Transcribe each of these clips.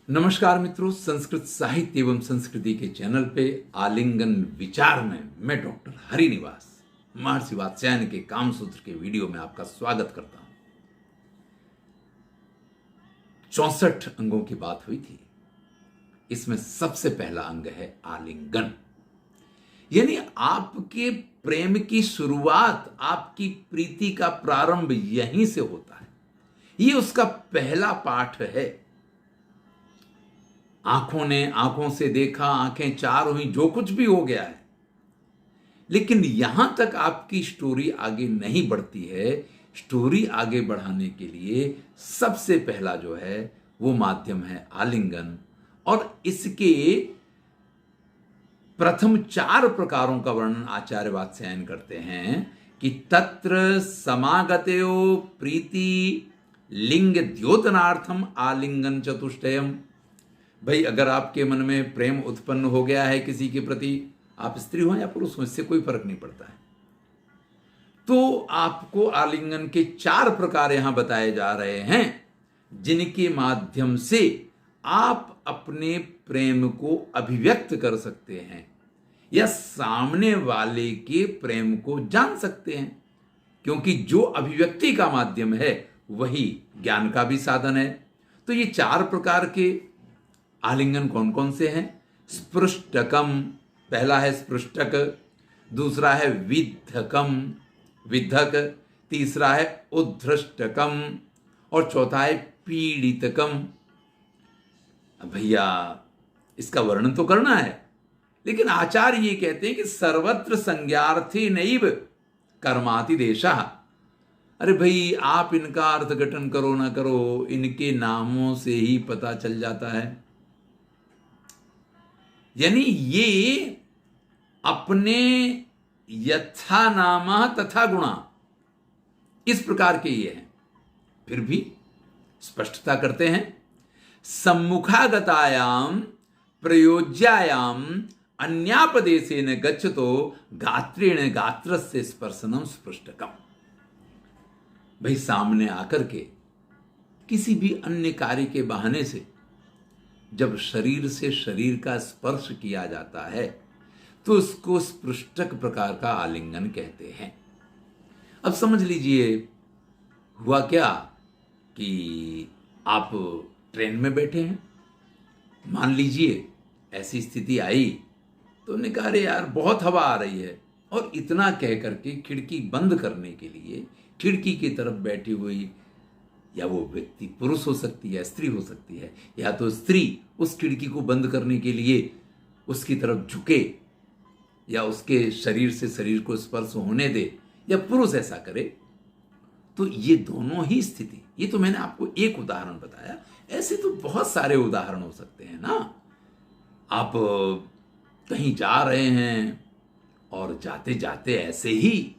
नमस्कार मित्रों, संस्कृत साहित्य एवं संस्कृति के चैनल पे आलिंगन विचार में मैं डॉक्टर हरिनिवास महर्षि वात्स्यायन के कामसूत्र के वीडियो में आपका स्वागत करता हूं। 64 अंगों की बात हुई थी। इसमें सबसे पहला अंग है आलिंगन, यानी आपके प्रेम की शुरुआत, आपकी प्रीति का प्रारंभ यहीं से होता है। ये उसका पहला पाठ है। आंखों ने आंखों से देखा, आंखें चार हुई, जो कुछ भी हो गया है, लेकिन यहां तक आपकी स्टोरी आगे नहीं बढ़ती है। स्टोरी आगे बढ़ाने के लिए सबसे पहला जो है वो माध्यम है आलिंगन, और इसके प्रथम 4 प्रकारों का वर्णन आचार्य वात्स्यायन करते हैं कि तत्र समागतयो प्रीति लिंग द्योतनार्थम आलिंगन चतुष्टयम। भाई, अगर आपके मन में प्रेम उत्पन्न हो गया है किसी के प्रति, आप स्त्री हो या पुरुष हो, इससे कोई फर्क नहीं पड़ता है, तो आपको आलिंगन के 4 प्रकार यहां बताए जा रहे हैं, जिनके माध्यम से आप अपने प्रेम को अभिव्यक्त कर सकते हैं या सामने वाले के प्रेम को जान सकते हैं। क्योंकि जो अभिव्यक्ति का माध्यम है वही ज्ञान का भी साधन है। तो ये 4 प्रकार के आलिंगन कौन कौन से हैं? स्पृष्टकम, पहला है स्पृष्टक, दूसरा है विद्धकम, विद्धक, तीसरा है उद्धृष्टकम और चौथा है पीड़ितकम। भैया, इसका वर्णन तो करना है, लेकिन आचार्य ये कहते हैं कि सर्वत्र संज्ञार्थी नैव कर्माति देशः। अरे भाई, आप इनका अर्थघटन करो ना करो, इनके नामों से ही पता चल जाता है। यानी ये अपने यथा नामा तथा गुणा, इस प्रकार के ये हैं। फिर भी स्पष्टता करते हैं, सम्मुखागतायाम प्रयोज्यायाम अन्यापदेशेन गच्छतो गात्रेण गात्रस्य स्पर्शनम स्पृष्टकम। भाई, सामने आकर के किसी भी अन्य कार्य के बहाने से जब शरीर से शरीर का स्पर्श किया जाता है तो उसको स्पृष्टक प्रकार का आलिंगन कहते हैं। अब समझ लीजिए, हुआ क्या कि आप ट्रेन में बैठे हैं, मान लीजिए ऐसी स्थिति आई, तो उन्होंने कहा, अरे यार बहुत हवा आ रही है, और इतना कह करके खिड़की बंद करने के लिए खिड़की की तरफ बैठी हुई, या वो व्यक्ति पुरुष हो सकती है, स्त्री हो सकती है, या तो स्त्री उस खिड़की को बंद करने के लिए उसकी तरफ झुके या उसके शरीर से शरीर को स्पर्श होने दे, या पुरुष ऐसा करे, तो ये दोनों ही स्थिति, ये तो मैंने आपको एक उदाहरण बताया, ऐसे तो बहुत सारे उदाहरण हो सकते हैं ना। आप कहीं जा रहे हैं और जाते जाते ऐसे ही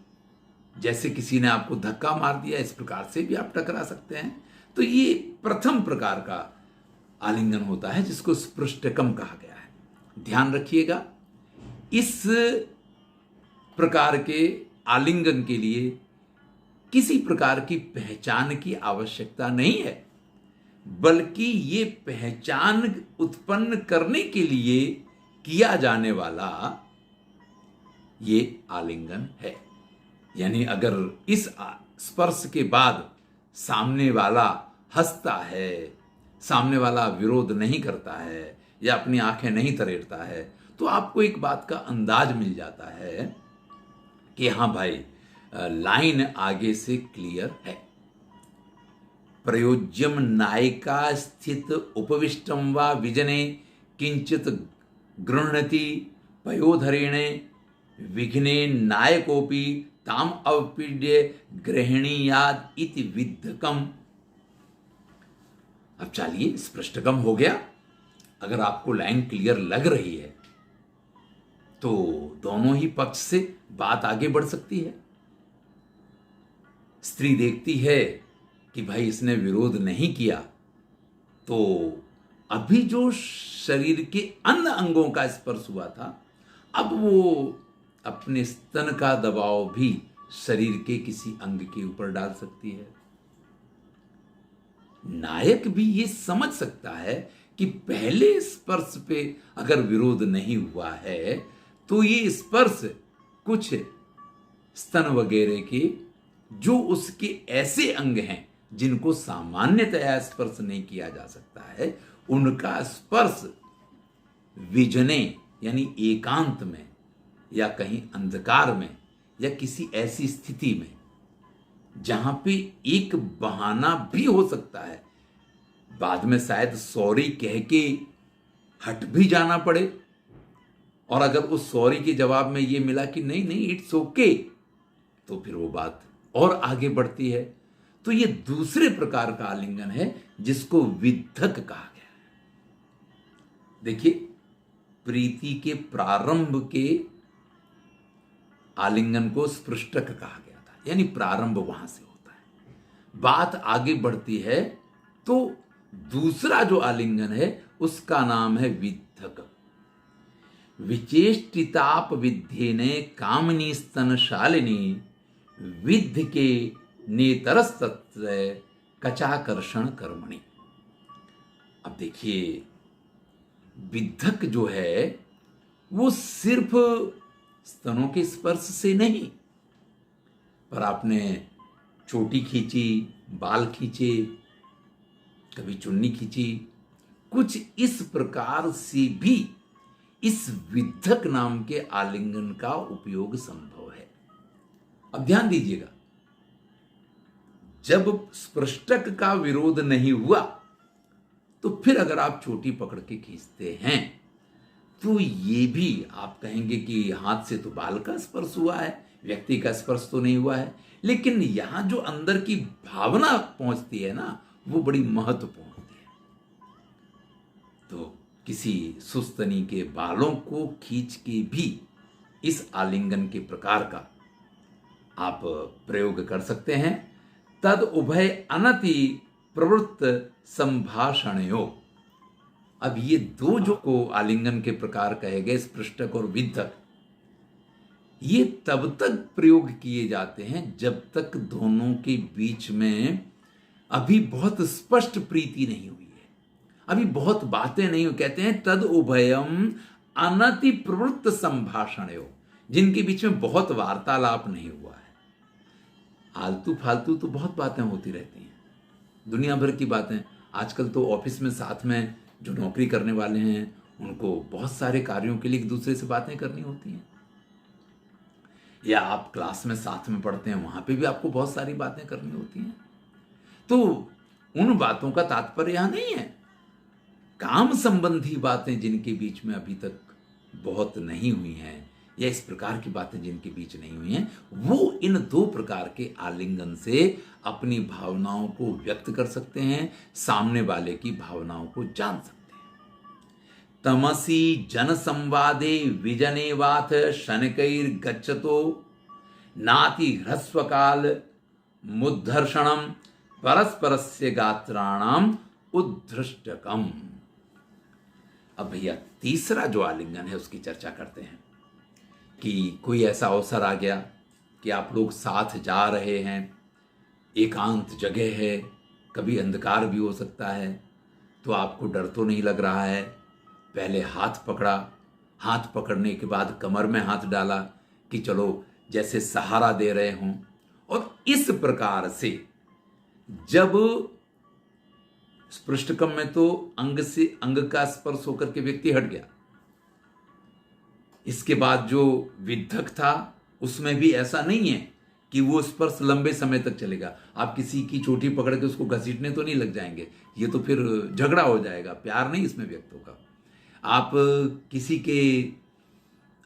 जैसे किसी ने आपको धक्का मार दिया, इस प्रकार से भी आप टकरा सकते हैं। तो ये प्रथम प्रकार का आलिंगन होता है, जिसको स्पृष्टकम कहा गया है। ध्यान रखिएगा, इस प्रकार के आलिंगन के लिए किसी प्रकार की पहचान की आवश्यकता नहीं है, बल्कि ये पहचान उत्पन्न करने के लिए किया जाने वाला ये आलिंगन है। यानी अगर इस स्पर्श के बाद सामने वाला हंसता है, सामने वाला विरोध नहीं करता है या अपनी आंखें नहीं तरेरता है, तो आपको एक बात का अंदाज मिल जाता है कि हाँ भाई, लाइन आगे से क्लियर है। प्रयोज्यम नायिका स्थित उपविष्टम वा विजने किंचित गृह्णति पयोधरेणे विघ्ने नायकोपि ताम अवपीड्य गृहिणीयाद इति विद्धकम। अब चलिए, स्पष्टकम हो गया। अगर आपको लाइन क्लियर लग रही है तो दोनों ही पक्ष से बात आगे बढ़ सकती है। स्त्री देखती है कि भाई इसने विरोध नहीं किया, तो अभी जो शरीर के अन्य अंगों का स्पर्श हुआ था, अब वो अपने स्तन का दबाव भी शरीर के किसी अंग के ऊपर डाल सकती है। नायक भी ये समझ सकता है कि पहले स्पर्श पे अगर विरोध नहीं हुआ है तो ये स्पर्श कुछ स्तन वगैरह के जो उसके ऐसे अंग हैं जिनको सामान्यतया स्पर्श नहीं किया जा सकता है, उनका स्पर्श विजने यानी एकांत में या कहीं अंधकार में या किसी ऐसी स्थिति में जहां पे एक बहाना भी हो सकता है, बाद में शायद सॉरी कह के हट भी जाना पड़े, और अगर उस सॉरी के जवाब में ये मिला कि नहीं नहीं इट्स ओके, तो फिर वो बात और आगे बढ़ती है। तो ये दूसरे प्रकार का आलिंगन है जिसको विद्धक कहा गया है। देखिए, प्रीति के प्रारंभ के आलिंगन को स्पृष्टक कहा गया था, यानी प्रारंभ वहां से होता है। बात आगे बढ़ती है तो दूसरा जो आलिंगन है उसका नाम है विद्धक। विचेष्टिताप विध्येने कामनी स्तन शालिनी विद्ध के नेतरस्तत्र कचाकर्षण कर्मणि। अब देखिए, विद्धक जो है वो सिर्फ स्तनों के स्पर्श से नहीं, पर आपने चोटी खींची, बाल खींचे, कभी चुन्नी खींची, कुछ इस प्रकार से भी इस विद्धक नाम के आलिंगन का उपयोग संभव है। अब ध्यान दीजिएगा, जब स्पृष्टक का विरोध नहीं हुआ तो फिर अगर आप चोटी पकड़ के खींचते हैं तो ये भी आप कहेंगे कि हाथ से तो बाल का स्पर्श हुआ है, व्यक्ति का स्पर्श तो नहीं हुआ है, लेकिन यहां जो अंदर की भावना पहुंचती है ना, वो बड़ी महत्वपूर्ण होती है। तो किसी सुस्तनी के बालों को खींच के भी इस आलिंगन के प्रकार का आप प्रयोग कर सकते हैं। तद उभय अनति प्रवृत्त संभाषणयो। अब ये दो जो को आलिंगन के प्रकार कहे गए, स्पृष्टक और विद्धक, ये तब तक प्रयोग किए जाते हैं जब तक दोनों के बीच में अभी बहुत स्पष्ट प्रीति नहीं हुई है, अभी बहुत बातें नहीं हुई। कहते हैं तद उभयम अनति प्रवृत्त संभाषणयो, जिनके बीच में बहुत वार्तालाप नहीं हुआ है। आलतू फालतू तो बहुत बातें होती रहती हैं, दुनिया भर की बातें। आजकल तो ऑफिस में साथ में जो नौकरी करने वाले हैं उनको बहुत सारे कार्यों के लिए एक दूसरे से बातें करनी होती हैं, या आप क्लास में साथ में पढ़ते हैं, वहां पे भी आपको बहुत सारी बातें करनी होती हैं। तो उन बातों का तात्पर्य यहां नहीं है। काम संबंधी बातें जिनके बीच में अभी तक बहुत नहीं हुई हैं, या इस प्रकार की बातें जिनके बीच नहीं हुई हैं, वो इन दो प्रकार के आलिंगन से अपनी भावनाओं को व्यक्त कर सकते हैं, सामने वाले की भावनाओं को जान सकते हैं। तमसी जन संवादे विजने वाथ शनकैर गच्छतो नाति ह्रस्वकाल मुद्धर्षणम परस्परस्य गात्राणाम उद्धृष्टकम। अब भैया तीसरा जो आलिंगन है उसकी चर्चा करते हैं कि कोई ऐसा अवसर आ गया कि आप लोग साथ जा रहे हैं, एकांत जगह है, कभी अंधकार भी हो सकता है, तो आपको डर तो नहीं लग रहा है। पहले हाथ पकड़ा, हाथ पकड़ने के बाद कमर में हाथ डाला कि चलो जैसे सहारा दे रहे हों, और इस प्रकार से जब स्पृष्टकम में तो अंग से अंग का स्पर्श होकर के व्यक्ति हट गया, इसके बाद जो विद्धक था उसमें भी ऐसा नहीं है कि वो स्पर्श लंबे समय तक चलेगा। आप किसी की चोटी पकड़ के उसको घसीटने तो नहीं लग जाएंगे, ये तो फिर झगड़ा हो जाएगा, प्यार नहीं इसमें व्यक्त होगा। आप किसी के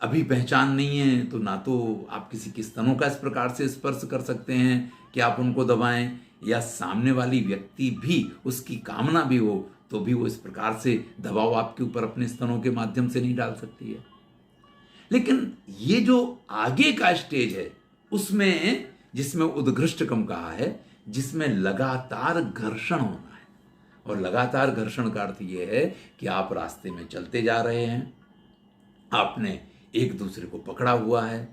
अभी पहचान नहीं है तो ना तो आप किसी के स्तनों का इस प्रकार से स्पर्श कर सकते हैं कि आप उनको दबाएं, या सामने वाली व्यक्ति भी उसकी कामना भी हो तो भी वो इस प्रकार से दबाव आपके ऊपर अपने स्तनों के माध्यम से नहीं डाल सकती है। लेकिन ये जो आगे का स्टेज है उसमें, जिसमें उद्घृष्टकम कहा है, जिसमें लगातार घर्षण होना है, और लगातार घर्षण का अर्थ यह है कि आप रास्ते में चलते जा रहे हैं, आपने एक दूसरे को पकड़ा हुआ है,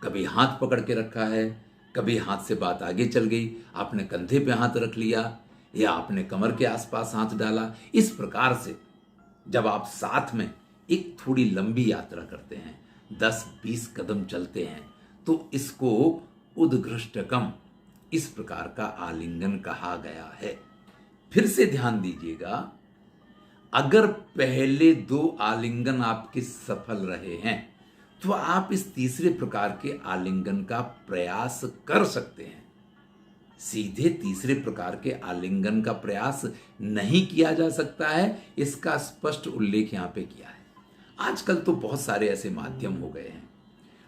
कभी हाथ पकड़ के रखा है, कभी हाथ से बात आगे चल गई, आपने कंधे पे हाथ रख लिया, या आपने कमर के आसपास हाथ डाला। इस प्रकार से जब आप साथ में एक थोड़ी लंबी यात्रा करते हैं, 10-20 कदम चलते हैं, तो इसको उद्घृष्टकम, इस प्रकार का आलिंगन कहा गया है। फिर से ध्यान दीजिएगा, अगर पहले 2 आलिंगन आपके सफल रहे हैं तो आप इस तीसरे प्रकार के आलिंगन का प्रयास कर सकते हैं। सीधे तीसरे प्रकार के आलिंगन का प्रयास नहीं किया जा सकता है, इसका स्पष्ट उल्लेख यहां पे किया है। आजकल तो बहुत सारे ऐसे माध्यम हो गए हैं।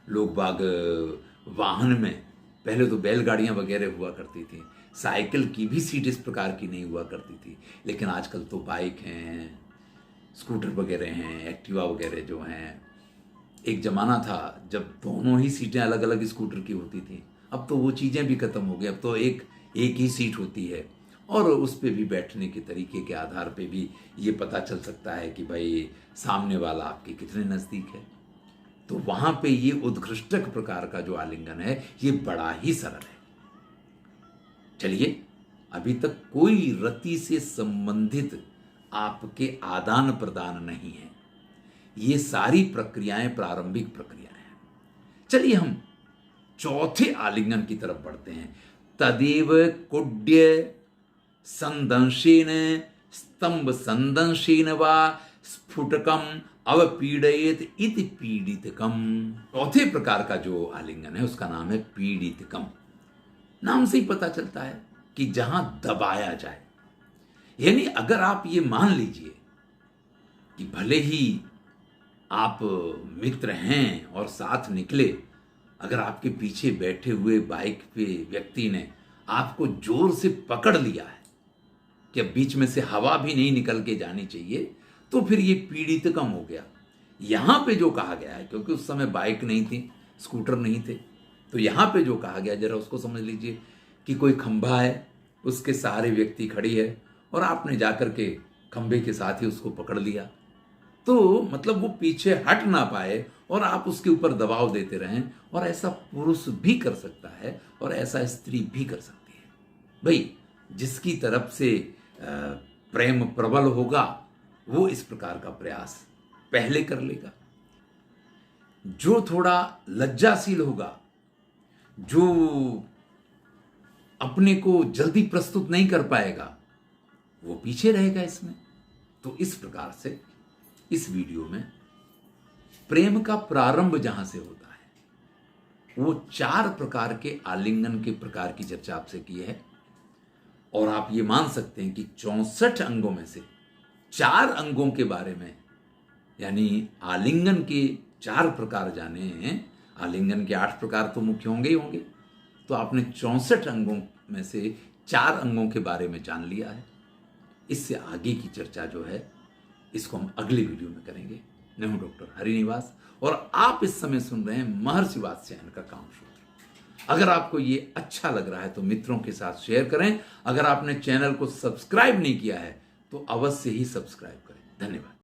लोग बाग वाहन में, पहले तो बैलगाड़ियां वगैरह हुआ करती थी, साइकिल की भी सीट इस प्रकार की नहीं हुआ करती थी, लेकिन आजकल तो बाइक हैं, स्कूटर वगैरह हैं, एक्टिवा वगैरह जो हैं। एक ज़माना था जब दोनों ही सीटें अलग अलग स्कूटर की होती थी, अब तो वो चीज़ें भी ख़त्म हो गई। अब तो एक ही सीट होती है और उस पर भी बैठने के तरीके के आधार पे भी ये पता चल सकता है कि भाई सामने वाला आपके कितने नज़दीक है। तो वहाँ पे ये उद्घृष्टक प्रकार का जो आलिंगन है ये बड़ा ही सरल है। चलिए, अभी तक कोई रति से संबंधित आपके आदान प्रदान नहीं है, ये सारी प्रक्रियाएं प्रारंभिक प्रक्रियाएं हैं। चलिए हम चौथे आलिंगन की तरफ बढ़ते हैं। तदेव कुड्य संदंशेन स्तंभ संदंशेन वा स्फुटकम अवपीड़येत इति पीड़ितकम। चौथे प्रकार का जो आलिंगन है उसका नाम है पीड़ितकम। नाम से ही पता चलता है कि जहां दबाया जाए। यानी अगर आप ये मान लीजिए कि भले ही आप मित्र हैं और साथ निकले, अगर आपके पीछे बैठे हुए बाइक पे व्यक्ति ने आपको जोर से पकड़ लिया है कि अब बीच में से हवा भी नहीं निकल के जानी चाहिए, तो फिर ये पीड़ितकम हो गया। यहां पे जो कहा गया है, क्योंकि उस समय बाइक नहीं थी, स्कूटर नहीं थे, तो यहां पे जो कहा गया जरा उसको समझ लीजिए कि कोई खंभा है, उसके सहारे व्यक्ति खड़ी है और आपने जाकर के खंभे के साथ ही उसको पकड़ लिया, तो मतलब वो पीछे हट ना पाए और आप उसके ऊपर दबाव देते रहें। और ऐसा पुरुष भी कर सकता है और ऐसा स्त्री भी कर सकती है। भाई जिसकी तरफ से प्रेम प्रबल होगा वो इस प्रकार का प्रयास पहले कर लेगा। जो थोड़ा लज्जाशील होगा, जो अपने को जल्दी प्रस्तुत नहीं कर पाएगा, वो पीछे रहेगा इसमें। तो इस प्रकार से इस वीडियो में प्रेम का प्रारंभ जहां से होता है वो 4 प्रकार के आलिंगन के प्रकार की चर्चा आपसे की है। और आप ये मान सकते हैं कि 64 अंगों में से 4 अंगों के बारे में, यानी आलिंगन के 4 प्रकार जाने हैं। आलिंगन के 8 प्रकार तो मुख्य होंगे ही होंगे, तो आपने 64 अंगों में से 4 अंगों के बारे में जान लिया है। इससे आगे की चर्चा जो है इसको हम अगले वीडियो में करेंगे। मैं हूं डॉक्टर हरिनिवास और आप इस समय सुन रहे हैं महर्षि वात्स्यायन का कामसूत्र। अगर आपको ये अच्छा लग रहा है तो मित्रों के साथ शेयर करें। अगर आपने चैनल को सब्सक्राइब नहीं किया है तो अवश्य ही सब्सक्राइब करें। धन्यवाद।